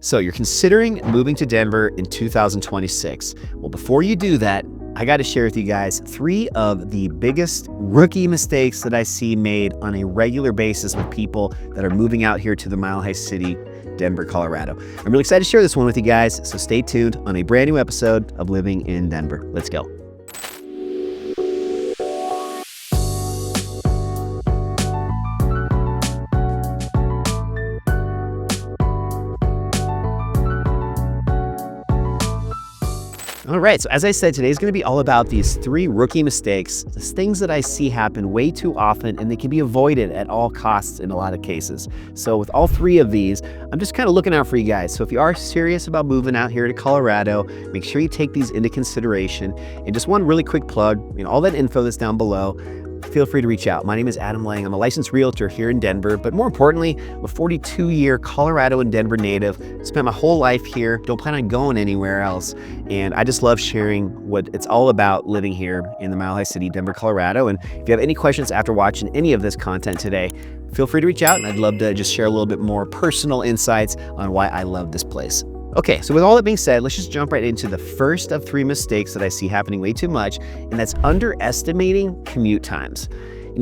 So you're considering moving to Denver in 2026. Well, before you do that, I got to share with you guys 3 of the biggest rookie mistakes that I see made on a regular basis with people that are moving out here to the Mile High City, Denver, Colorado. I'm really excited to share this one with you guys, so stay tuned on a brand new episode of Living in Denver. Let's go. All right, so as I said, today's going to be all about these 3 rookie mistakes, these things that I see happen way too often, and they can be avoided at all costs in a lot of cases. So with all 3 of these, I'm just kind of looking out for you guys. So if you are serious about moving out here to Colorado, make sure you take these into consideration. And just one really quick plug, all that info that's down below, feel free to reach out. My name is Adam Lang. I'm a licensed realtor here in Denver, but more importantly, I'm a 42-year Colorado and Denver native. Spent my whole life here, don't plan on going anywhere else. And I just love sharing what it's all about living here in the Mile High City, Denver, Colorado. And if you have any questions after watching any of this content today, feel free to reach out, and I'd love to just share a little bit more personal insights on why I love this place. Okay, so with all that being said, let's just jump right into the first of 3 mistakes that I see happening way too much, and that's underestimating commute times.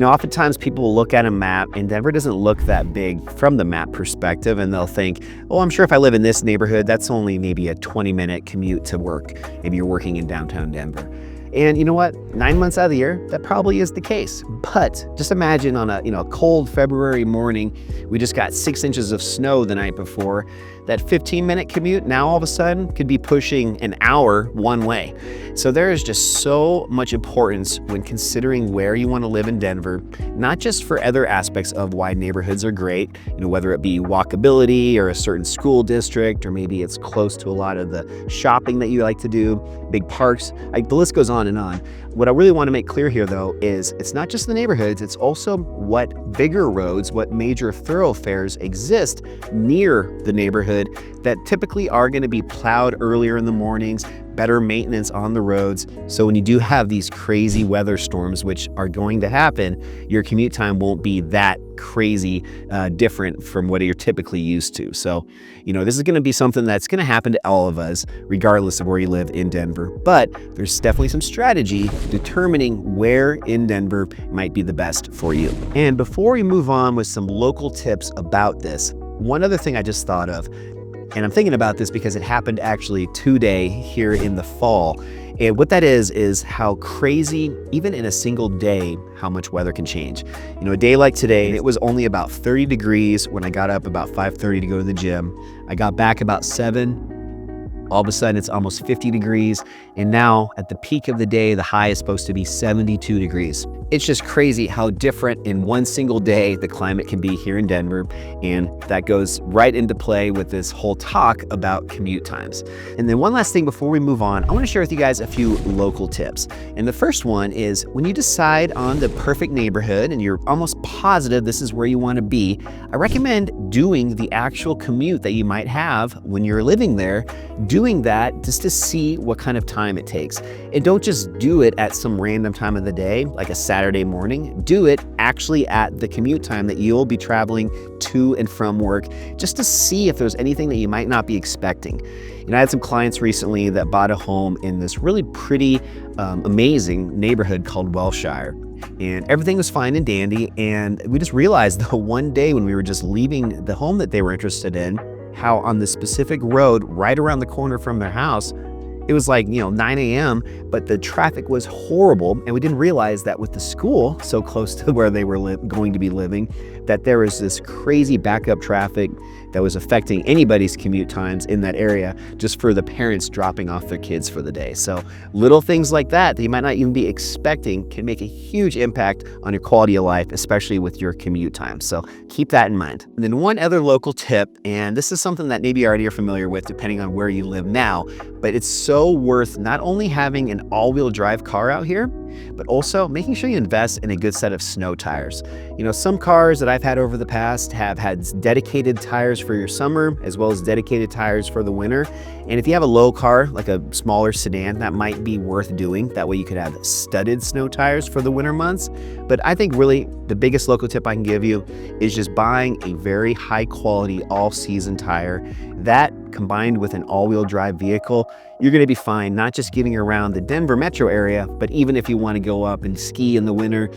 Oftentimes people will look at a map, and Denver doesn't look that big from the map perspective, and they'll think, oh, I'm sure if I live in this neighborhood, that's only maybe a 20-minute commute to work. Maybe you're working in downtown Denver. And you know what? 9 months out of the year, that probably is the case. But just imagine on a cold February morning, we just got 6 inches of snow the night before. That 15-minute commute now all of a sudden could be pushing an hour one way. So there is just so much importance when considering where you want to live in Denver, not just for other aspects of why neighborhoods are great, whether it be walkability or a certain school district, or maybe it's close to a lot of the shopping that you like to do, big parks, the list goes on and on. What I really want to make clear here, though, is it's not just the neighborhoods, it's also what bigger roads, what major thoroughfares exist near the neighborhood that typically are going to be plowed earlier in the mornings, better maintenance on the roads. So when you do have these crazy weather storms, which are going to happen, your commute time won't be that crazy different from what you're typically used to. So, this is going to be something that's going to happen to all of us, regardless of where you live in Denver. But there's definitely some strategy determining where in Denver might be the best for you. And before we move on with some local tips about this, one other thing I just thought of, and I'm thinking about this because it happened actually today here in the fall. And what that is how crazy, even in a single day, how much weather can change. A day like today, it was only about 30 degrees when I got up about 5:30 to go to the gym. I got back about 7. All of a sudden, it's almost 50 degrees. And now at the peak of the day, the high is supposed to be 72 degrees. It's just crazy how different in one single day the climate can be here in Denver. And that goes right into play with this whole talk about commute times. And then one last thing before we move on, I want to share with you guys a few local tips. And the first one is when you decide on the perfect neighborhood and you're almost positive this is where you want to be, I recommend doing the actual commute that you might have when you're living there, doing that just to see what kind of time it takes. And don't just do it at some random time of the day, like a Saturday morning. Do it actually at the commute time that you'll be traveling to and from work, just to see if there's anything that you might not be expecting. I had some clients recently that bought a home in this really pretty, amazing neighborhood called Welshire. And everything was fine and dandy. And we just realized the one day when we were just leaving the home that they were interested in, how on this specific road right around the corner from their house, it was like, 9 a.m., but the traffic was horrible. And we didn't realize that with the school so close to where they were going to be living, that there was this crazy backup traffic that was affecting anybody's commute times in that area just for the parents dropping off their kids for the day. So little things like that you might not even be expecting can make a huge impact on your quality of life, especially with your commute time. So keep that in mind. And then one other local tip, and this is something that maybe you already are familiar with depending on where you live now, but it's so worth not only having an all-wheel drive car out here, but also making sure you invest in a good set of snow tires. Some cars that I've had over the past have had dedicated tires for your summer as well as dedicated tires for the winter. And if you have a low car, like a smaller sedan, that might be worth doing. That way you could have studded snow tires for the winter months. But I think really the biggest local tip I can give you is just buying a very high quality all-season tire. That combined with an all-wheel drive vehicle, you're going to be fine, not just getting around the Denver metro area, but even if you want to go up and ski in the winter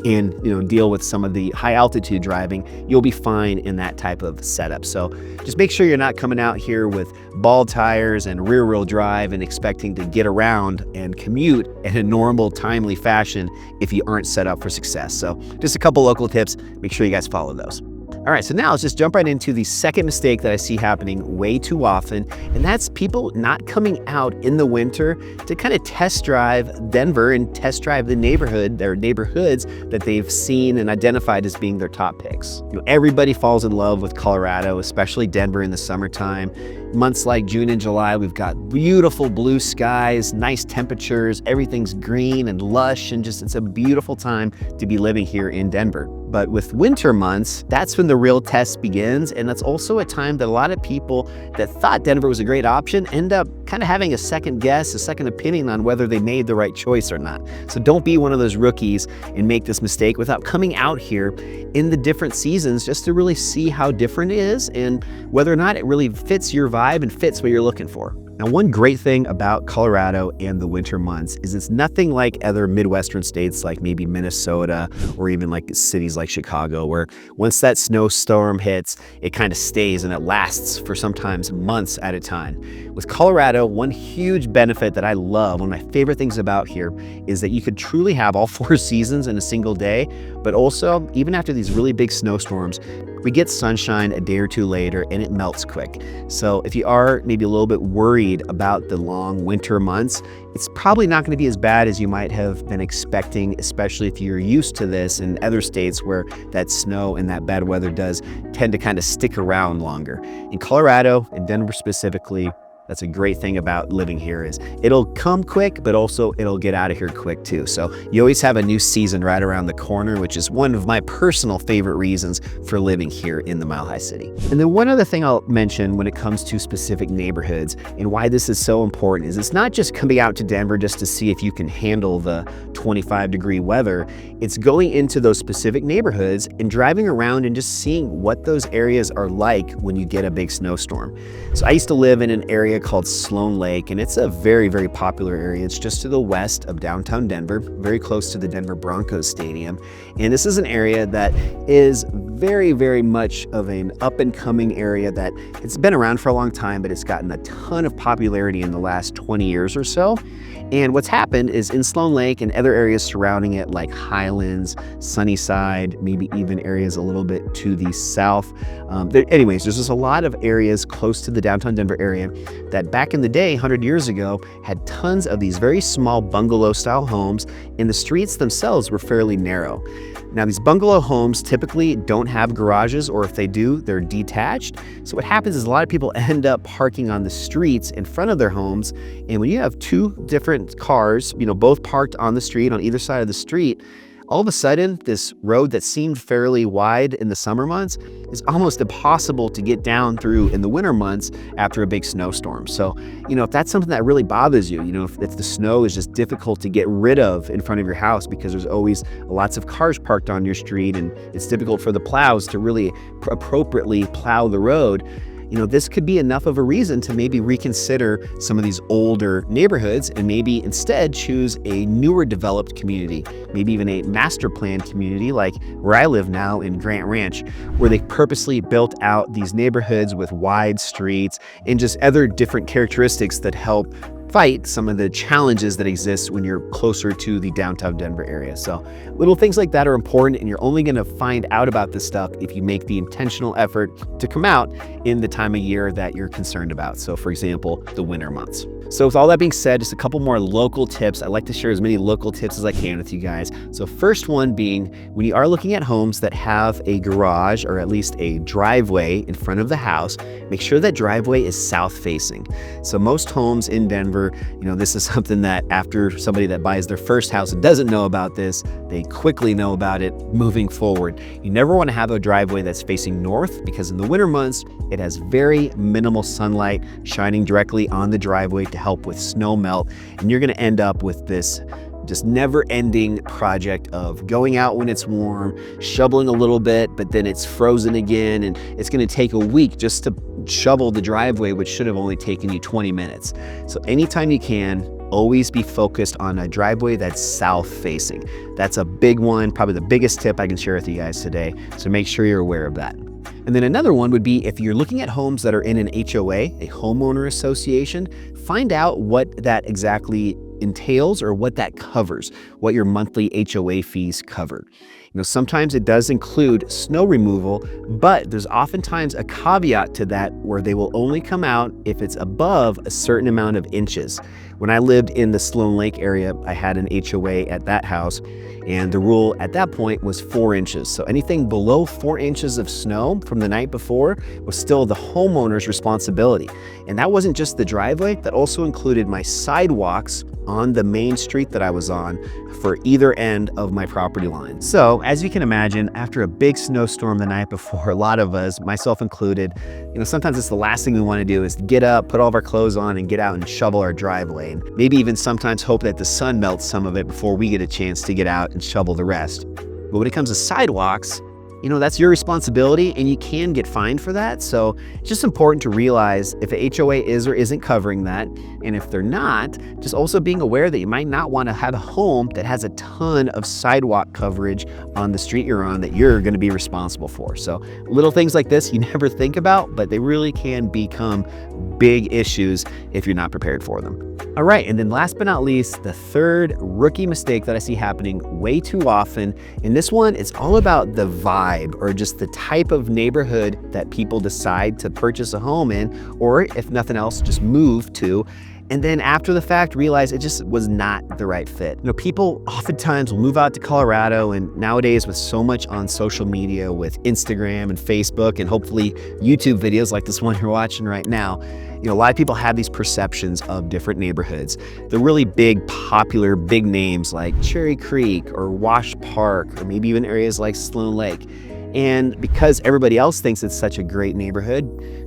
and deal with some of the high altitude driving, you'll be fine in that type of setup. So just make sure you're not coming out here with ball tires and rear wheel drive and expecting to get around and commute in a normal, timely fashion if you aren't set up for success. So just a couple local tips, make sure you guys follow those. All right, so now let's just jump right into the second mistake that I see happening way too often, and that's people not coming out in the winter to kind of test drive Denver and test drive the neighborhoods that they've seen and identified as being their top picks. Everybody falls in love with Colorado, especially Denver in the summertime. Months like June and July, we've got beautiful blue skies, nice temperatures, everything's green and lush, and it's a beautiful time to be living here in Denver. But with winter months, that's when the real test begins, and that's also a time that a lot of people that thought Denver was a great option end up kind of having a second guess, a second opinion on whether they made the right choice or not. So don't be one of those rookies and make this mistake without coming out here in the different seasons just to really see how different it is and whether or not it really fits your vibe and fits what you're looking for. Now, one great thing about Colorado and the winter months is it's nothing like other Midwestern states like maybe Minnesota or even like cities like Chicago, where once that snowstorm hits, it kind of stays and it lasts for sometimes months at a time. With Colorado, one huge benefit that I love, one of my favorite things about here, is that you could truly have all 4 seasons in a single day, but also even after these really big snowstorms, we get sunshine a day or two later and it melts quick. So if you are maybe a little bit worried about the long winter months, it's probably not going to be as bad as you might have been expecting, especially if you're used to this in other states where that snow and that bad weather does tend to kind of stick around longer. In Colorado and Denver specifically, that's a great thing about living here is it'll come quick, but also it'll get out of here quick too. So you always have a new season right around the corner, which is one of my personal favorite reasons for living here in the Mile High City. And then one other thing I'll mention when it comes to specific neighborhoods and why this is so important is it's not just coming out to Denver just to see if you can handle the 25-degree weather. It's going into those specific neighborhoods and driving around and just seeing what those areas are like when you get a big snowstorm. So I used to live in an area called Sloan Lake, and it's a very, very popular area. It's just to the west of downtown Denver, very close to the Denver Broncos Stadium. And this is an area that is very, very much of an up-and-coming area that it's been around for a long time, but it's gotten a ton of popularity in the last 20 years or so. And what's happened is in Sloan Lake and other areas surrounding it like Highlands, Sunnyside, maybe even areas a little bit to the south. There's just a lot of areas close to the downtown Denver area that back in the day, 100 years ago, had tons of these very small bungalow-style homes, and the streets themselves were fairly narrow. Now, these bungalow homes typically don't have garages, or if they do, they're detached. So what happens is a lot of people end up parking on the streets in front of their homes, and when you have 2 different cars, both parked on the street, on either side of the street, all of a sudden, this road that seemed fairly wide in the summer months is almost impossible to get down through in the winter months after a big snowstorm. So, if that's something that really bothers you, if the snow is just difficult to get rid of in front of your house because there's always lots of cars parked on your street and it's difficult for the plows to really appropriately plow the road, this could be enough of a reason to maybe reconsider some of these older neighborhoods and maybe instead choose a newer developed community, maybe even a master plan community like where I live now in Grant Ranch, where they purposely built out these neighborhoods with wide streets and just other different characteristics that help fight some of the challenges that exist when you're closer to the downtown Denver area. So little things like that are important, and you're only going to find out about this stuff if you make the intentional effort to come out in the time of year that you're concerned about. So for example, the winter months. So with all that being said, just a couple more local tips. I'd like to share as many local tips as I can with you guys. So first one being, when you are looking at homes that have a garage or at least a driveway in front of the house, make sure that driveway is south facing. So most homes in Denver, this is something that after somebody that buys their first house and doesn't know about this, they quickly know about it moving forward. You never want to have a driveway that's facing north, because in the winter months, it has very minimal sunlight shining directly on the driveway to help with snow melt. And you're going to end up with this just never-ending project of going out when it's warm, shoveling a little bit, but then it's frozen again, and it's going to take a week just to shovel the driveway, which should have only taken you 20 minutes. So anytime you can, always be focused on a driveway that's south-facing. That's a big one, probably the biggest tip I can share with you guys today, so make sure you're aware of that. And then another one would be, if you're looking at homes that are in an HOA, a homeowner association, find out what that exactly entails or what that covers, what your monthly HOA fees cover. Sometimes it does include snow removal, but there's oftentimes a caveat to that where they will only come out if it's above a certain amount of inches. When I lived in the Sloan Lake area, I had an HOA at that house, and the rule at that point was 4 inches. So anything below 4 inches of snow from the night before was still the homeowner's responsibility. And that wasn't just the driveway, that also included my sidewalks on the main street that I was on for either end of my property line. So as you can imagine, after a big snowstorm the night before, a lot of us, myself included, sometimes it's the last thing we want to do is get up, put all of our clothes on, and get out and shovel our driveway. And maybe even sometimes hope that the sun melts some of it before we get a chance to get out and shovel the rest. But when it comes to sidewalks, that's your responsibility, and you can get fined for that. So it's just important to realize if a HOA is or isn't covering that. And if they're not, just also being aware that you might not want to have a home that has a ton of sidewalk coverage on the street you're on that you're going to be responsible for. So little things like this you never think about, but they really can become big issues if you're not prepared for them. All right, and then last but not least, the third rookie mistake that I see happening way too often, and this one, it's all about the vibe or just the type of neighborhood that people decide to purchase a home in, or if nothing else, just move to. And then after the fact, realize it just was not the right fit. People oftentimes will move out to Colorado, and nowadays with so much on social media with Instagram and Facebook and hopefully YouTube videos like this one you're watching right now, a lot of people have these perceptions of different neighborhoods. The really big, popular, big names like Cherry Creek or Wash Park, or maybe even areas like Sloan Lake. And because everybody else thinks it's such a great neighborhood,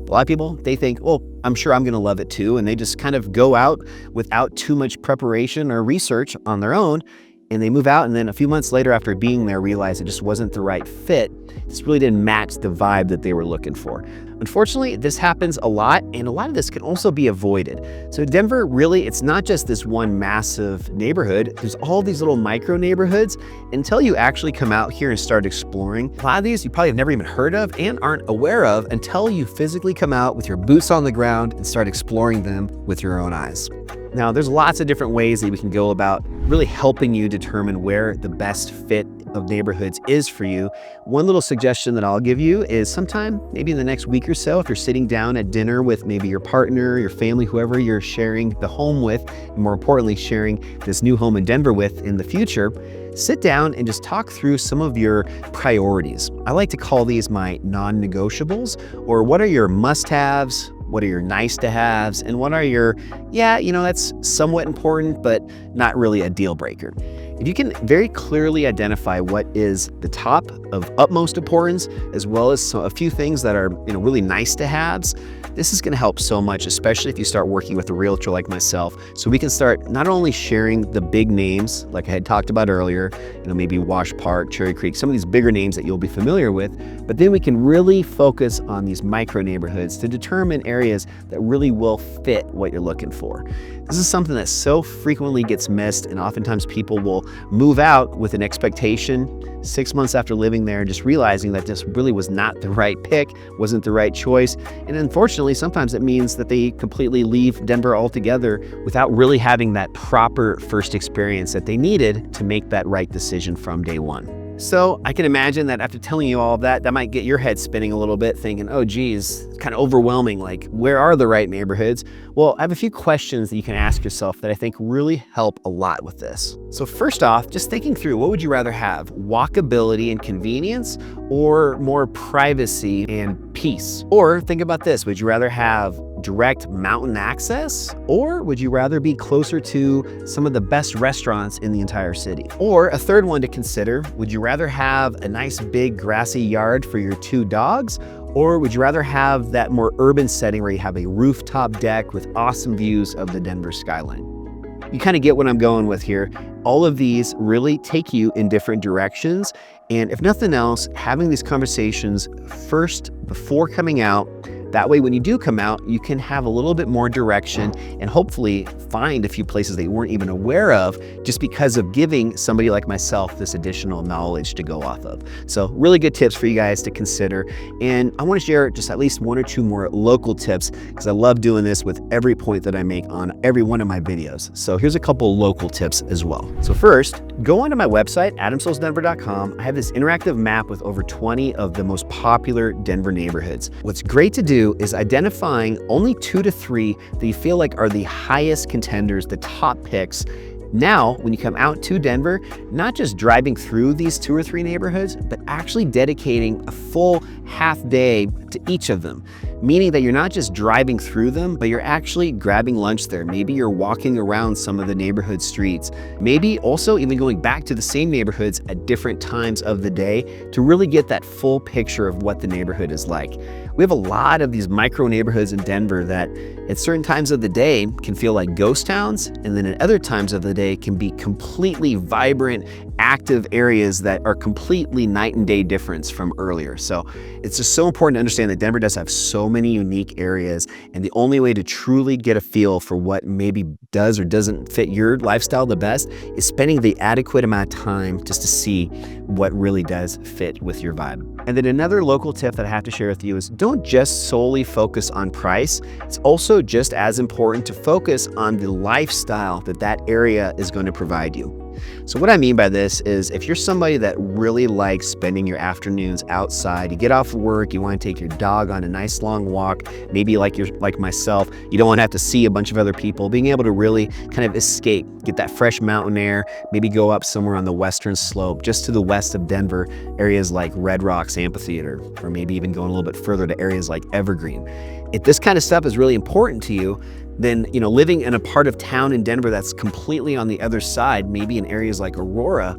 a lot of people, they think, well, I'm sure I'm going to love it too. And they just kind of go out without too much preparation or research on their own. And they move out, and then a few months later after being there, realize it just wasn't the right fit. This really didn't match the vibe that they were looking for. Unfortunately, this happens a lot, and a lot of this can also be avoided. So Denver, really, it's not just this one massive neighborhood. There's all these little micro neighborhoods. Until you actually come out here and start exploring, a lot of these you probably have never even heard of and aren't aware of until you physically come out with your boots on the ground and start exploring them with your own eyes. Now, there's lots of different ways that we can go about really helping you determine where the best fit of neighborhoods is for you. One little suggestion that I'll give you is sometime, maybe in the next week or so, if you're sitting down at dinner with maybe your partner, your family, whoever you're sharing the home with, and more importantly, sharing this new home in Denver with in the future, sit down and just talk through some of your priorities. I like to call these my non-negotiables, or what are your must-haves, what are your nice to haves, and what are your, that's somewhat important, but not really a deal breaker. If you can very clearly identify what is the top of utmost importance, as well as a few things that are really nice to haves, this is going to help so much, especially if you start working with a realtor like myself. So we can start not only sharing the big names, like I had talked about earlier, maybe Wash Park, Cherry Creek, some of these bigger names that you'll be familiar with, but then we can really focus on these micro neighborhoods to determine areas that really will fit what you're looking for. This is something that so frequently gets missed, and oftentimes people will move out with an expectation 6 months after living there, just realizing that this really was not the right pick, wasn't the right choice. And unfortunately, sometimes it means that they completely leave Denver altogether without really having that proper first experience that they needed to make that right decision from day one. So I can imagine that after telling you all of that, that might get your head spinning a little bit, thinking, oh geez, it's kind of overwhelming, like where are the right neighborhoods? Well, I have a few questions that you can ask yourself that I think really help a lot with this. So first off, just thinking through, what would you rather have? Walkability and convenience, or more privacy and peace? Or think about this, would you rather have direct mountain access, or would you rather be closer to some of the best restaurants in the entire city? Or a third one to consider, would you rather have a nice big grassy yard for your 2 dogs, or would you rather have that more urban setting where you have a rooftop deck with awesome views of the Denver skyline? You kind of get what I'm going with here. All of these really take you in different directions. And if nothing else, having these conversations first before coming out, that way, when you do come out, you can have a little bit more direction and hopefully find a few places that you weren't even aware of just because of giving somebody like myself this additional knowledge to go off of. So really good tips for you guys to consider. And I want to share just at least 1 or 2 more local tips because I love doing this with every point that I make on every one of my videos. So here's a couple local tips as well. So first, go onto my website, adamsoulsdenver.com. I have this interactive map with over 20 of the most popular Denver neighborhoods. What's great to do is identifying only 2 to 3 that you feel like are the highest contenders, the top picks. Now, when you come out to Denver, not just driving through these 2 or 3 neighborhoods, but actually dedicating a full half day to each of them. Meaning that you're not just driving through them, but you're actually grabbing lunch there. Maybe you're walking around some of the neighborhood streets. Maybe also even going back to the same neighborhoods at different times of the day to really get that full picture of what the neighborhood is like. We have a lot of these micro neighborhoods in Denver that at certain times of the day can feel like ghost towns, and then at other times of the day can be completely vibrant, active areas that are completely night and day difference from earlier. So it's just so important to understand that Denver does have so many unique areas, and the only way to truly get a feel for what maybe does or doesn't fit your lifestyle the best is spending the adequate amount of time just to see what really does fit with your vibe. And then another local tip that I have to share with you is don't just solely focus on price. It's also just as important to focus on the lifestyle that that area is going to provide you. So what I mean by this is if you're somebody that really likes spending your afternoons outside, you get off work, you want to take your dog on a nice long walk, maybe like myself, you don't want to have to see a bunch of other people, being able to really kind of escape, get that fresh mountain air, maybe go up somewhere on the western slope, just to the west of Denver, areas like Red Rocks Amphitheater, or maybe even going a little bit further to areas like Evergreen. If this kind of stuff is really important to you, then living in a part of town in Denver that's completely on the other side, maybe in areas like Aurora,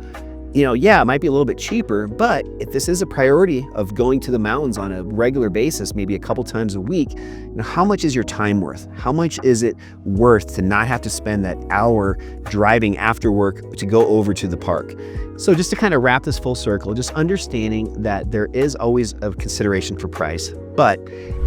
yeah, it might be a little bit cheaper, but if this is a priority of going to the mountains on a regular basis, maybe a couple times a week, how much is your time worth? How much is it worth to not have to spend that hour driving after work to go over to the park? So just to kind of wrap this full circle, just understanding that there is always a consideration for price, but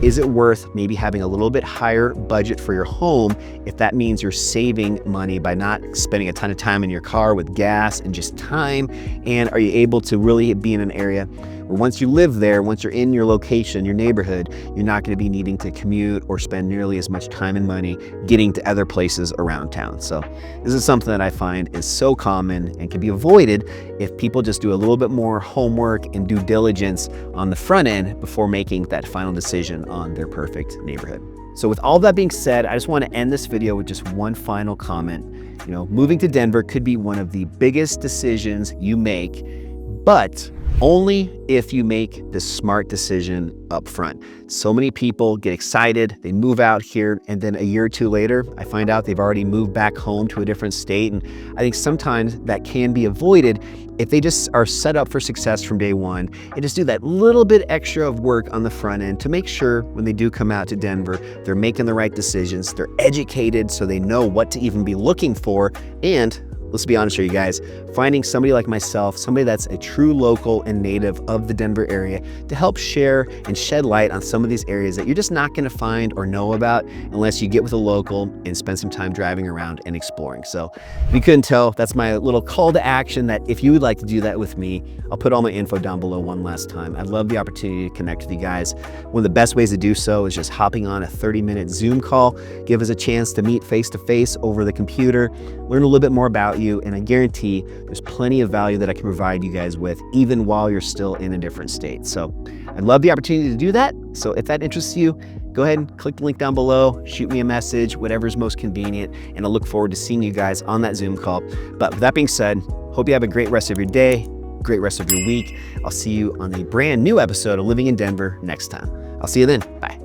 is it worth maybe having a little bit higher budget for your home if that means you're saving money by not spending a ton of time in your car with gas and just time? And are you able to really be in an area where once you live there, once you're in your location, your neighborhood, you're not going to be needing to commute or spend nearly as much time and money getting to other places around town. So this is something that I find is so common and can be avoided if people just do a little bit more homework and due diligence on the front end before making that final decision on their perfect neighborhood. So with all that being said, I just want to end this video with just one final comment. Moving to Denver could be one of the biggest decisions you make, but only if you make the smart decision up front. So many people get excited, they move out here, and then a year or two later, I find out they've already moved back home to a different state. And I think sometimes that can be avoided if they just are set up for success from day one and just do that little bit extra of work on the front end to make sure when they do come out to Denver, they're making the right decisions, they're educated so they know what to even be looking for. And let's be honest here, you guys, finding somebody like myself, somebody that's a true local and native of the Denver area to help share and shed light on some of these areas that you're just not going to find or know about unless you get with a local and spend some time driving around and exploring. So if you couldn't tell, that's my little call to action that if you would like to do that with me, I'll put all my info down below one last time. I'd love the opportunity to connect with you guys. One of the best ways to do so is just hopping on a 30-minute Zoom call, give us a chance to meet face to face over the computer, learn a little bit more about about you, and I guarantee there's plenty of value that I can provide you guys with, even while you're still in a different state. So I'd love the opportunity to do that. So if that interests you, go ahead and click the link down below, shoot me a message, whatever's most convenient, and I look forward to seeing you guys on that Zoom call. But with that being said, hope you have a great rest of your day, great rest of your week. I'll see you on a brand new episode of Living in Denver next time. I'll see you then. Bye.